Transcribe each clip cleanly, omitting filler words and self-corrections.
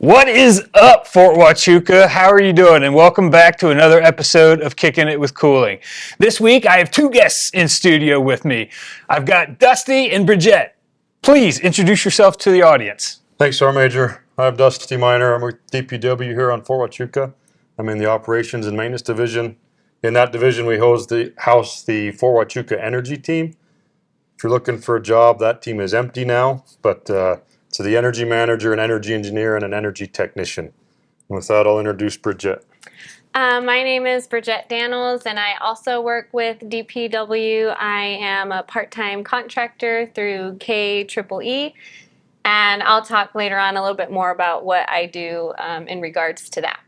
What is up, Fort Huachuca? How are you doing? And welcome back to another episode of Kicking It with Kuhling. This week, I have two guests in studio with me. I've got Dusty and Bridget. Please introduce yourself to the audience. Thanks, Sergeant Major. I'm Dusty Miner. I'm with DPW here on Fort Huachuca. I'm in the Operations and Maintenance Division. In that division, we house the Forachuka Energy team. If you're looking for a job, that team is empty now, but it's the energy manager, an energy engineer, and an energy technician. And with that, I'll introduce Bridget. My name is Bridget Daniels, and I also work with DPW. I am a part-time contractor through KEEE, and I'll talk later on a little bit more about what I do in regards to that.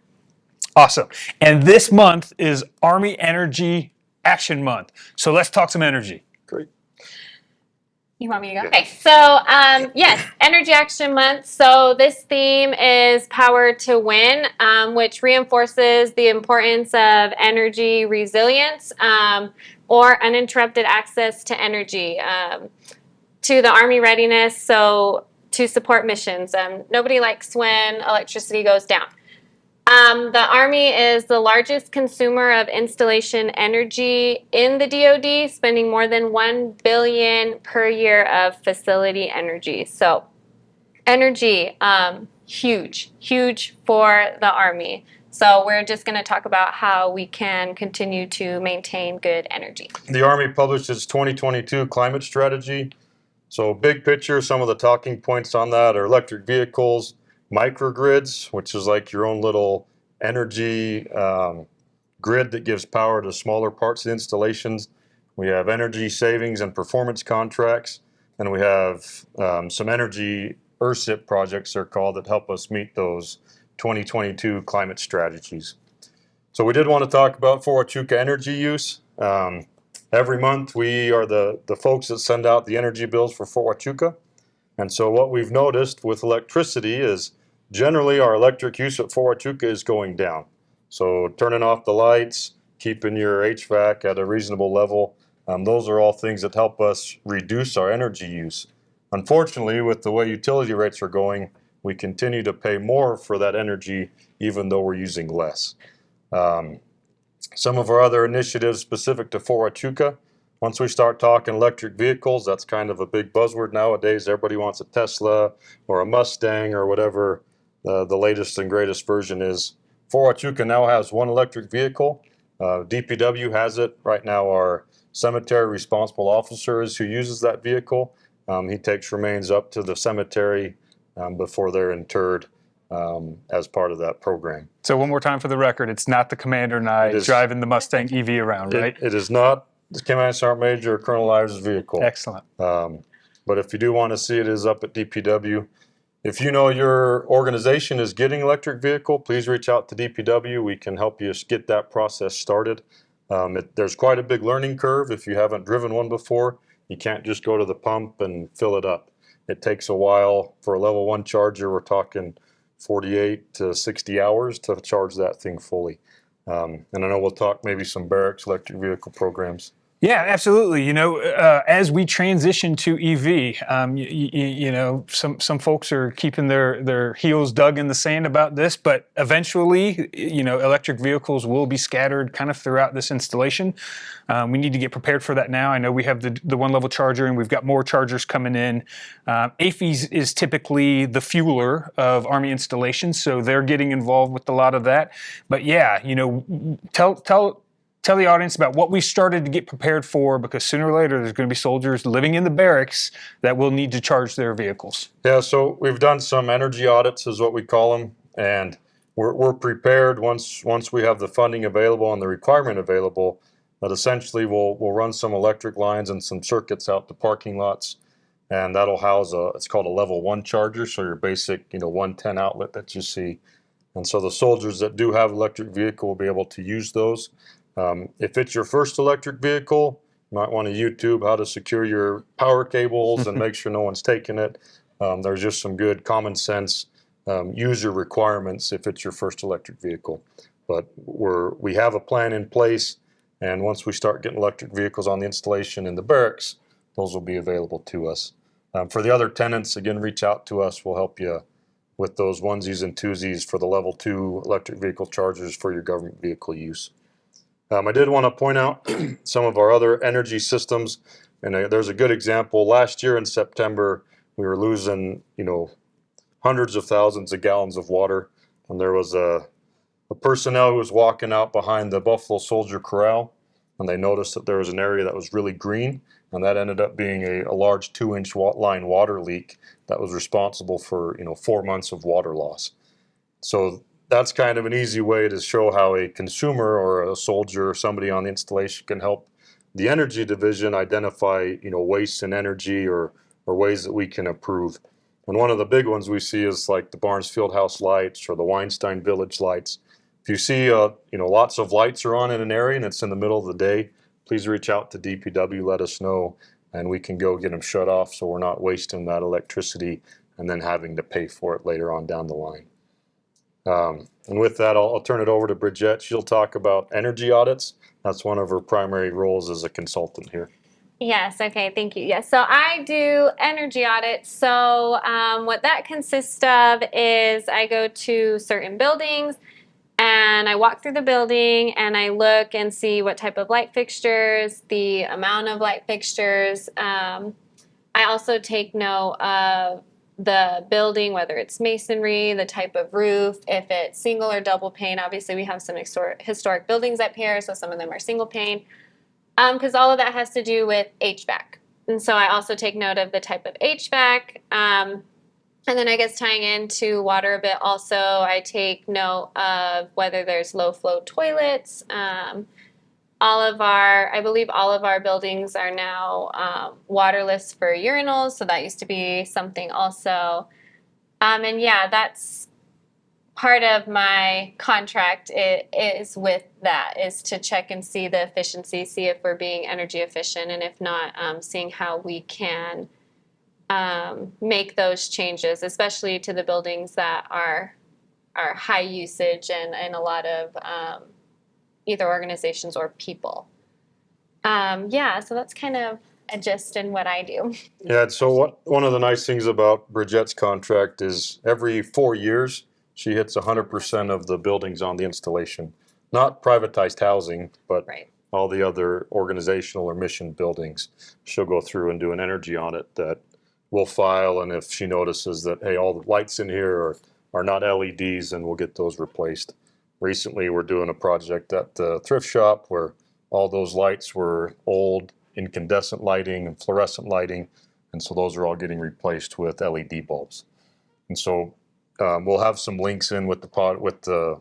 Awesome. And this month is Army Energy Action Month. So let's talk some energy. Great. You want me to go? Okay, so yes, Energy Action Month. So this theme is Power to Win, which reinforces the importance of energy resilience or uninterrupted access to energy to the Army readiness, so to support missions. Nobody likes when electricity goes down. The Army is the largest consumer of installation energy in the DoD, spending more than $1 billion per year of facility energy. So energy, huge for the Army. So we're just going to talk about how we can continue to maintain good energy. The Army published its 2022 climate strategy. So big picture, some of the talking points on that are electric vehicles, microgrids, which is like your own little energy grid that gives power to smaller parts of the installations. We have energy savings and performance contracts, and we have some energy ERSIP projects, they're called, that help us meet those 2022 climate strategies. So we did want to talk about Forachuka Energy Use. Every month we are the folks that send out the energy bills for Fort Huachuca. And so what we've noticed with electricity is generally our electric use at Fort Huachuca is going down. So turning off the lights, keeping your HVAC at a reasonable level, those are all things that help us reduce our energy use. Unfortunately, with the way utility rates are going, we continue to pay more for that energy even though we're using less. Some of our other initiatives specific to Fort Huachuca, once we start talking electric vehicles, that's kind of a big buzzword nowadays. Everybody wants a Tesla or a Mustang or whatever the latest and greatest version is. Fort Huachuca now has one electric vehicle. DPW has it. Right now our cemetery responsible officer is who uses that vehicle. He takes remains up to the cemetery before they're interred as part of that program. So one more time for the record, it's not the commander and I driving the Mustang EV around, right? It is not the Command Sergeant Major or Colonel Ives' vehicle. Excellent. But if you do want to see it, is up at DPW. If you know your organization is getting electric vehicle, please reach out to DPW. We can help you get that process started. There's quite a big learning curve. If you haven't driven one before, you can't just go to the pump and fill it up. It takes a while. For a level 1 charger, we're talking 48 to 60 hours to charge that thing fully. And I know we'll talk maybe some barracks electric vehicle programs. Yeah, absolutely. You know, as we transition to EV, you know, some folks are keeping their heels dug in the sand about this, but eventually, you know, electric vehicles will be scattered kind of throughout this installation. We need to get prepared for that now. I know we have the one level charger and we've got more chargers coming in. AFES is typically the fueler of Army installations, so they're getting involved with a lot of that. But yeah, you know, tell the audience about what we started to get prepared for, because sooner or later there's going to be soldiers living in the barracks that will need to charge their vehicles. Yeah, so we've done some energy audits is what we call them, and we're prepared once we have the funding available and the requirement available, that essentially we'll run some electric lines and some circuits out to parking lots, and that'll house it's called a level 1 charger, so your basic 110 outlet that you see. And so the soldiers that do have electric vehicle will be able to use those. If it's your first electric vehicle, you might want to YouTube how to secure your power cables and make sure no one's taking it. There's just some good common sense user requirements if it's your first electric vehicle. But we have a plan in place, and once we start getting electric vehicles on the installation in the barracks, those will be available to us. For the other tenants, again, reach out to us. We'll help you with those onesies and twosies for the level 2 electric vehicle chargers for your government vehicle use. I did want to point out some of our other energy systems, and there's a good example. Last year in September, we were losing, hundreds of thousands of gallons of water, and there was a personnel who was walking out behind the Buffalo Soldier Corral, and they noticed that there was an area that was really green, and that ended up being a large 2-inch line water leak that was responsible for 4 months of water loss. So that's kind of an easy way to show how a consumer or a soldier or somebody on the installation can help the energy division identify waste and energy or ways that we can improve. And one of the big ones we see is like the Barnes Fieldhouse lights or the Weinstein Village lights. If you see lots of lights are on in an area and it's in the middle of the day, please reach out to DPW, let us know, and we can go get them shut off so we're not wasting that electricity and then having to pay for it later on down the line. And with that, I'll turn it over to Bridget. She'll talk about energy audits. That's one of her primary roles as a consultant here. Yes, okay, thank you. Yes, so I do energy audits. So what that consists of is I go to certain buildings and I walk through the building and I look and see what type of light fixtures, the amount of light fixtures. I also take note of the building, whether it's masonry, the type of roof, if it's single or double pane. Obviously, we have some historic buildings up here, so some of them are single pane, because all of that has to do with HVAC. And so I also take note of the type of HVAC. And then I guess tying into water a bit also, I take note of whether there's low flow toilets. I believe all of our buildings are now waterless for urinals, so that used to be something also. And yeah, that's part of my contract is with that, is to check and see the efficiency, see if we're being energy efficient, and if not, seeing how we can make those changes, especially to the buildings that are high usage and a lot of either organizations or people. So that's kind of a gist in what I do. Yeah, so one of the nice things about Bridget's contract is every 4 years, she hits 100% of the buildings on the installation. Not privatized housing, but Right. all the other organizational or mission buildings. She'll go through and do an energy audit that we'll file, and if she notices that, hey, all the lights in here are not LEDs, then we'll get those replaced. Recently, we're doing a project at the thrift shop where all those lights were old incandescent lighting and fluorescent lighting, and so those are all getting replaced with LED bulbs. And so we'll have some links in with the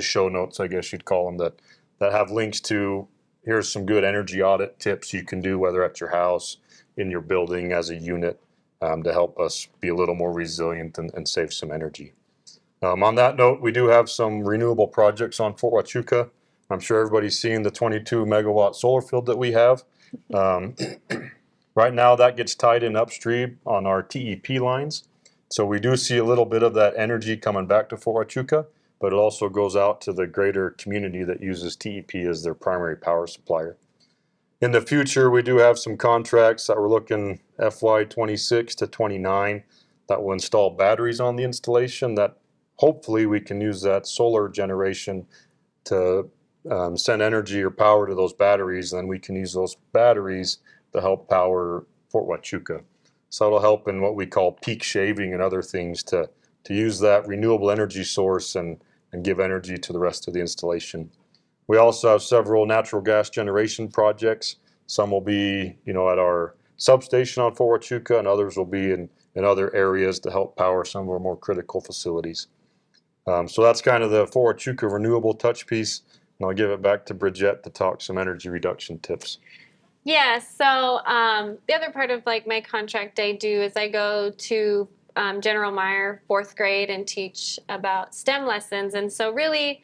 show notes, I guess you'd call them, that have links to here's some good energy audit tips you can do, whether at your house, in your building, as a unit, to help us be a little more resilient and save some energy. On that note, we do have some renewable projects on Fort Huachuca. I'm sure everybody's seen the 22 megawatt solar field that we have. Right now that gets tied in upstream on our TEP lines. So we do see a little bit of that energy coming back to Fort Huachuca, but it also goes out to the greater community that uses TEP as their primary power supplier. In the future, we do have some contracts that we're looking FY 26 to 29 that will install batteries on the installation that hopefully we can use that solar generation to send energy or power to those batteries, and then we can use those batteries to help power Fort Huachuca. So it'll help in what we call peak shaving and other things to use that renewable energy source and give energy to the rest of the installation. We also have several natural gas generation projects. Some will be, at our substation on Fort Huachuca, and others will be in other areas to help power some of our more critical facilities. So that's kind of the Fort Huachuca renewable touch piece. And I'll give it back to Bridget to talk some energy reduction tips. Yeah, so the other part of my contract I do is I go to General Meyer 4th grade and teach about STEM lessons. And so really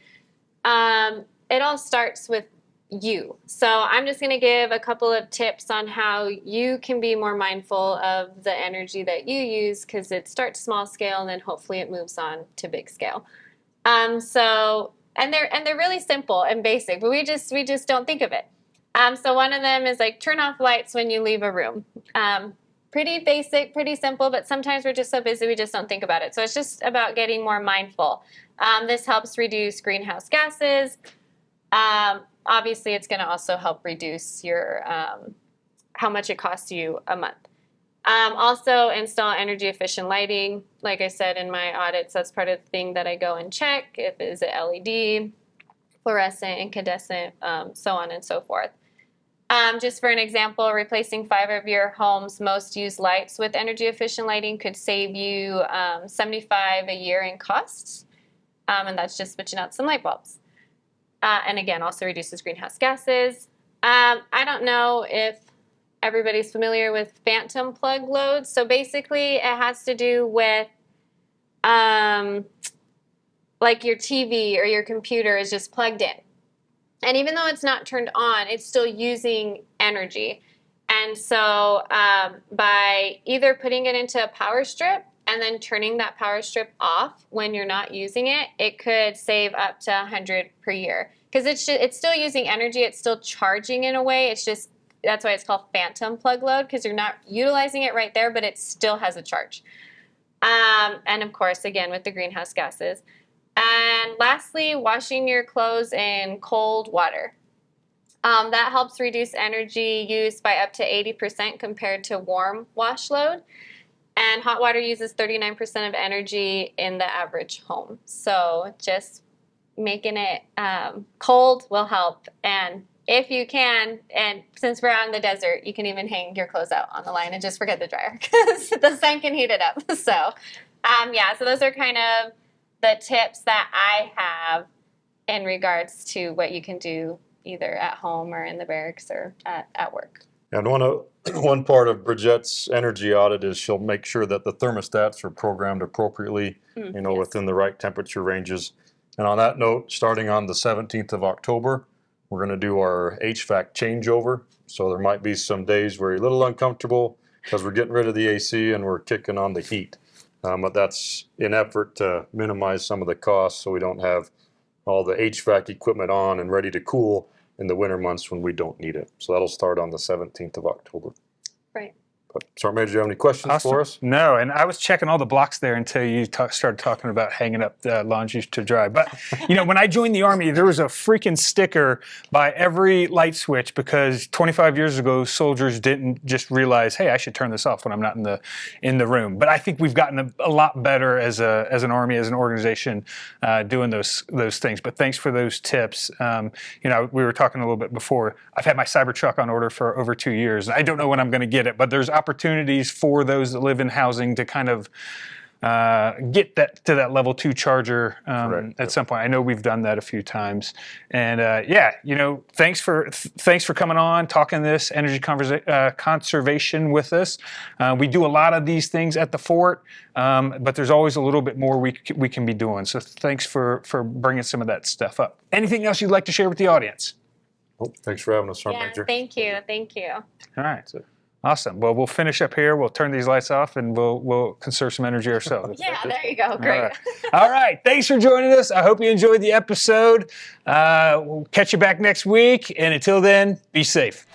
it all starts with you. So I'm just going to give a couple of tips on how you can be more mindful of the energy that you use, because it starts small scale and then hopefully it moves on to big scale. And they're really simple and basic, but we just don't think of it. So one of them is turn off lights when you leave a room. pretty basic, pretty simple, but sometimes we're just so busy we just don't think about it. So it's just about getting more mindful. This helps reduce greenhouse gases. Obviously, it's going to also help reduce your how much it costs you a month. Also, install energy efficient lighting. Like I said in my audits, that's part of the thing that I go and check. If it is a LED, fluorescent, incandescent, so on and so forth. Just for an example, replacing 5 of your home's most used lights with energy efficient lighting could save you $75 a year in costs. And that's just switching out some light bulbs. And again, also reduces greenhouse gases. I don't know if everybody's familiar with phantom plug loads. So basically, it has to do with like your TV or your computer is just plugged in. And even though it's not turned on, it's still using energy. And so by either putting it into a power strip and then turning that power strip off when you're not using it, it could save up to $100 per year. Because it's still using energy, it's still charging in a way. It's just, that's why it's called phantom plug load, because you're not utilizing it right there, but it still has a charge. And of course, again, with the greenhouse gases. And lastly, washing your clothes in cold water. That helps reduce energy use by up to 80% compared to warm wash load. And hot water uses 39% of energy in the average home. So just making it cold will help. And if you can, and since we're out in the desert, you can even hang your clothes out on the line and just forget the dryer because the sun can heat it up. So, yeah, so those are kind of the tips that I have in regards to what you can do either at home or in the barracks or at work. And one part of Bridgette's energy audit is she'll make sure that the thermostats are programmed appropriately, Yes. within the right temperature ranges. And on that note, starting on the 17th of October, we're going to do our HVAC changeover. So there might be some days where you're a little uncomfortable because we're getting rid of the AC and we're kicking on the heat. But that's in effort to minimize some of the costs so we don't have all the HVAC equipment on and ready to cool in the winter months when we don't need it. So that'll start on the 17th of October. Right. But Sergeant Major, do you have any questions for us? No, and I was checking all the blocks there until you started talking about hanging up the laundry to dry. But, when I joined the Army, there was a freaking sticker by every light switch because 25 years ago, soldiers didn't just realize, hey, I should turn this off when I'm not in the room. But I think we've gotten a lot better as an Army, as an organization, doing those things. But thanks for those tips. We were talking a little bit before. I've had my Cybertruck on order for over 2 years. I don't know when I'm going to get it, but there's opportunities for those that live in housing to kind of get to that level 2 charger at some point. I know we've done that a few times, and thanks for coming on, talking this energy conservation with us. We do a lot of these things at the fort, but there's always a little bit more we can be doing. So thanks for bringing some of that stuff up. Anything else you'd like to share with the audience? Oh, thanks for having us, Sergeant Major. Thank you. All right. Awesome. Well, we'll finish up here. We'll turn these lights off, and we'll conserve some energy ourselves. Yeah, there you go. Great. All right. Thanks for joining us. I hope you enjoyed the episode. We'll catch you back next week, and until then, be safe.